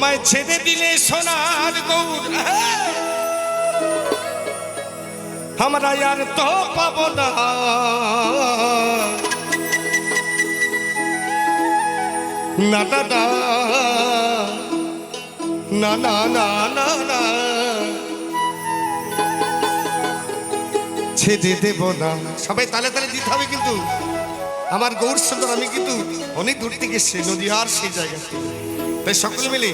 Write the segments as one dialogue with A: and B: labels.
A: তোমায় ছেড়ে দিলে সোনার গৌর আমরা আর তো পাবো না, না না না না না না না, ছেড়ে দেব না। সবাই তালে তালে দিতে হবে কিন্তু। আমার গৌর সুন্দর আমি কিন্তু অনেক দূর থেকে এসেছি, নদীয়ার সেই জায়গা, তাই সকলে মিলে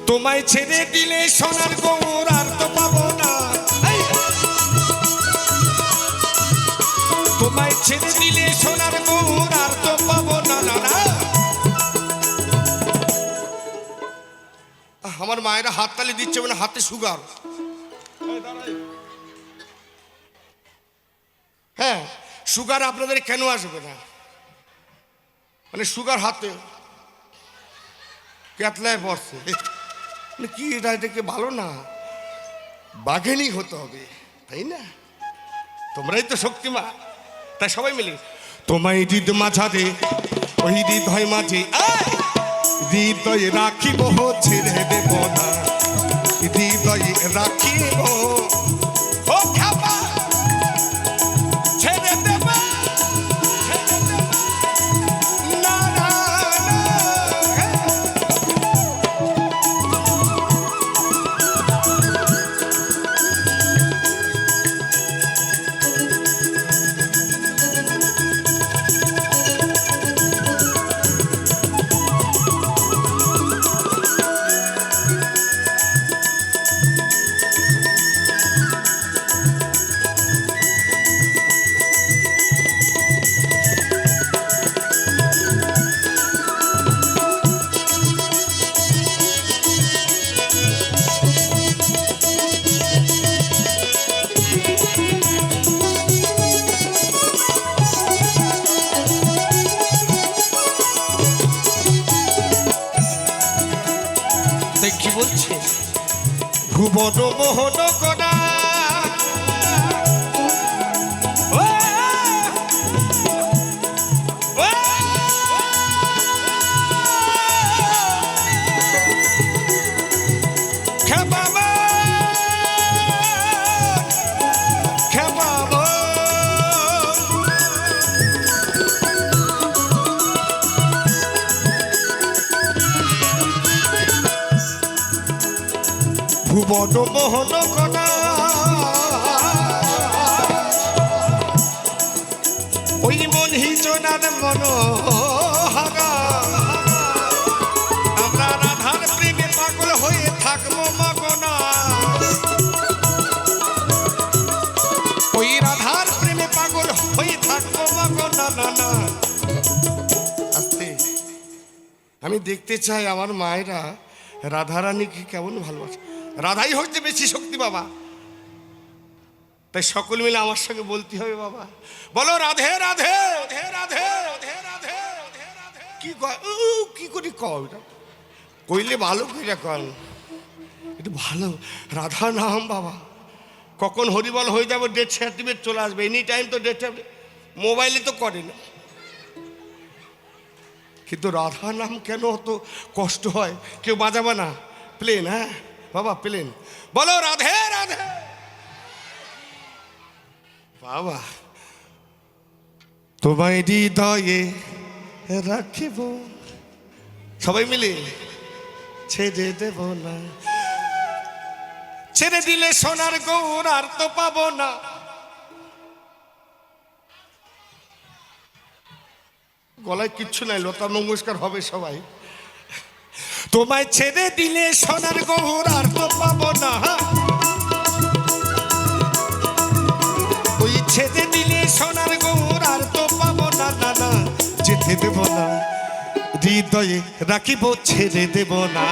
A: তোমায় ছেড়ে দিলে সোনার গৌর আর তো পাবো না, তোমায় ছেড়ে দিলে সোনার গৌর আর তো পাবো না, না না। আমার মায়েরা হাততালি দিচ্ছে, মানে হাতে সুগার। হ্যাঁ, সুগার আপনাদের কেন আসবে না? মানে সুগার হাতে কেতলায় পড়ছে, কি এটাকে ভালো না, বাঘেনি হতে হবে, তাই না? তোমরাই তো শক্তিমান, তাই সবাই মিলে তোমায় হৃদ মাঝারে ওই হৃদয় মাঝে হৃদয়ে রাখিব, ছেড়ে দেব না, হৃদয়ে রাখিব, ও খাবা ছেড়ে দেব না, না কি বলছে? ভুবন মোহন কণা ভুবন মোহন কণা ওই মন হিজনার মনোহারা, আমরা রাধার প্রেমে পাগল হয়ে থাকবো মগনা, ওই রাধার প্রেমে পাগল হয়ে থাকবো মগনা, না না। আস্তে, আমি দেখতে চাই আমার মায়েরা রাধারানীকে কেমন ভালোবাসে। রাধাই হচ্ছে বেশি শক্তি বাবা, তাই সকল মিলে আমার সঙ্গে বলতে হবে বাবা, বলো রাধে রাধে রাধে রাধে রাধে রাধে। কি কি করি কটা কইলে ভালো করে কন, একটু ভালো রাধা নাম বাবা। কখন হরিবল হয়ে যাবে, ডেথ সার্টিফিকেট চলে আসবে এনি টাইম, তো ডেথ সার্টিফিকেট মোবাইলে তো করে না, কিন্তু রাধা নাম কেন অত কষ্ট হয়? কেউ বাজাবে না প্লেন? হ্যাঁ বাবা প্লেন, বলো রাধে রাধে বাবা। তোমায় হৃদয়ে রাখিব, সবাই মিলে ছেড়ে দেব না, ছেড়ে দিলে সোনার গৌর আর তো পাবো না। গলায় কিচ্ছু নাই, লতা মঙ্গেশকর হবে সবাই। তোমায় ছেড়ে দিলে সোনার গৌর আর তো পাবো না, ওই ছেড়ে দিলে সোনার গৌর আর তো পাবো না, না না, যেতে দেব না, হৃদয়ে রাখিব, ছেড়ে দেব না।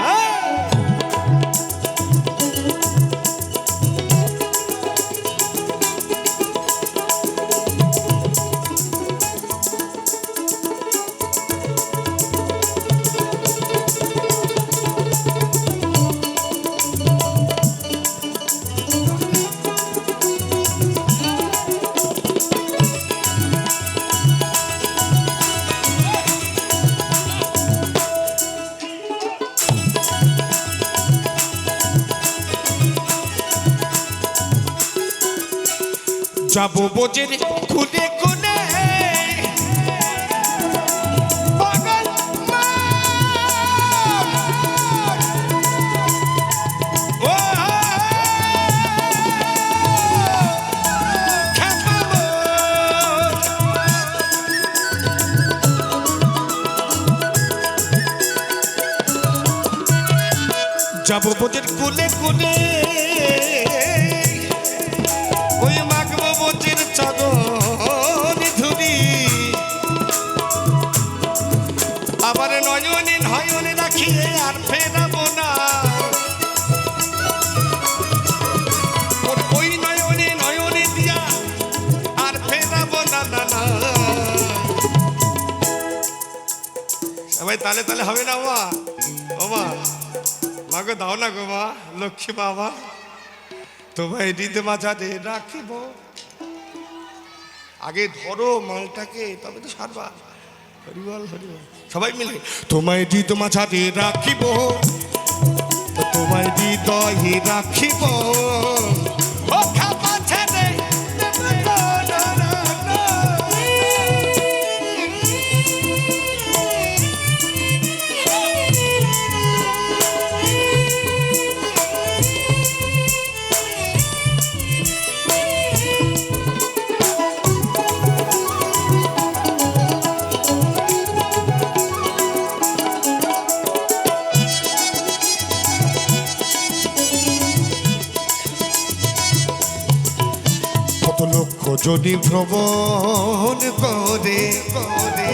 A: যাবো বোঝের খুলে খুলে পাগল মা। ও খেপাবো। যাবো বোঝের খুলে খুলে ওই মাগবো বোঝের চরণ ধুলি আবার নয়নে নয়নে রাখিয়ে আর ফেরাবো না ওই নয়নে নয়নে দিয়া আর ফেরাবো না না না। সবাই তালে তালে হবে না মা? ও মা, মাকে দাও না গো মা, লক্ষ্মী বাবা তোমায় হৃদয় মাঝারে রাখিব। আগে ধরো মালটাকে তবে তো সারবা। হরিবল হরিবল সবাই মিলে তোমায় হৃদয় মাঝারে রাখিব, তোমায় হৃদয়ে রাখিব। ও খাপা ছেড়ে যদি ভ্রমণ করে করে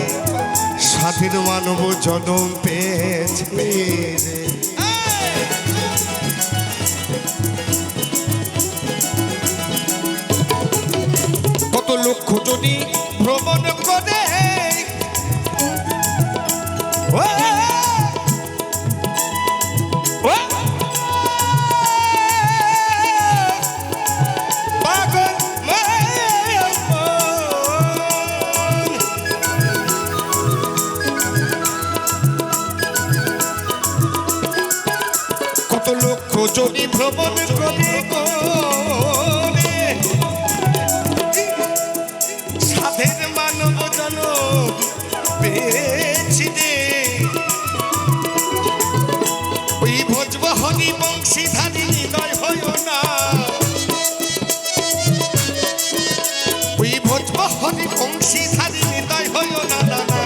A: স্বাধীন মানব জনম পেয়েছে কত লক্ষ যদি ভ্রমণ করে যদি ভ্রমণ করে করে সাধের মানব জন পেয়েছি রে ওই ভোজবহনী বংশীধারী হৃদয় হয় না ওই ভোজবহনী বংশীধারী হৃদয় হয় না দাদা।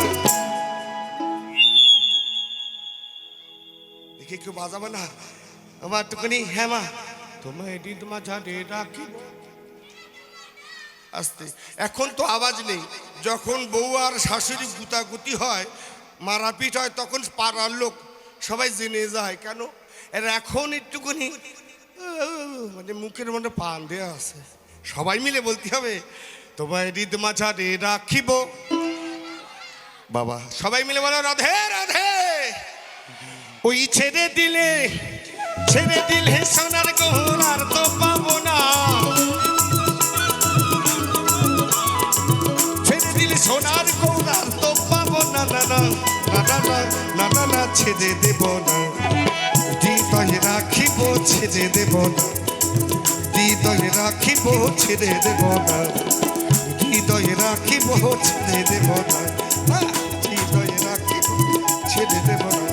A: দেখে কেউ বাজাবে না আমার টুকুনি? হ্যাঁ মা, তোমায় হৃদয় মাঝারে রাখিব। আস্তে এখন তো আওয়াজ নেই, যখন বউ আর শাশুড়ি গুতাগুতি হয় মারাপিট হয় তখন পাড়ার লোক সবাই জেনে যায়। কেন? এর এখন একটুকুনি মানে মুখের মধ্যে পান দেওয়া আছে, সবাই মিলে বলতে হবে তোমায় হৃদয় মাঝারে রাখিব। বাবা সবাই মিলে বলো রাধে রাধে। ওই ছেড়ে দিলে সোনার গহনা আর তো পাবো না, ছেড়ে দিলে সোনার গহনা আর তো পাবো না না না না না না না না ছেড়ে দেব না হৃদয়ে রাখিব ছেড়ে দেব না হৃদয়ে রাখিব ছেড়ে দেব না হৃদয়ে রাখিব ছেড়ে দেব না হৃদয়ে রাখিব ছেড়ে দেব না।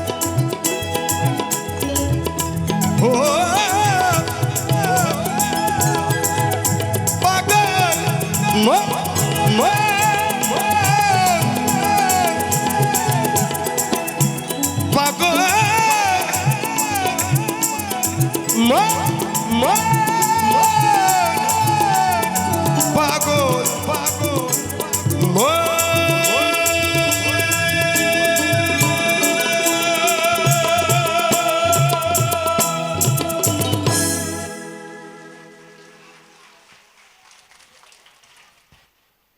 A: পাগল পাগল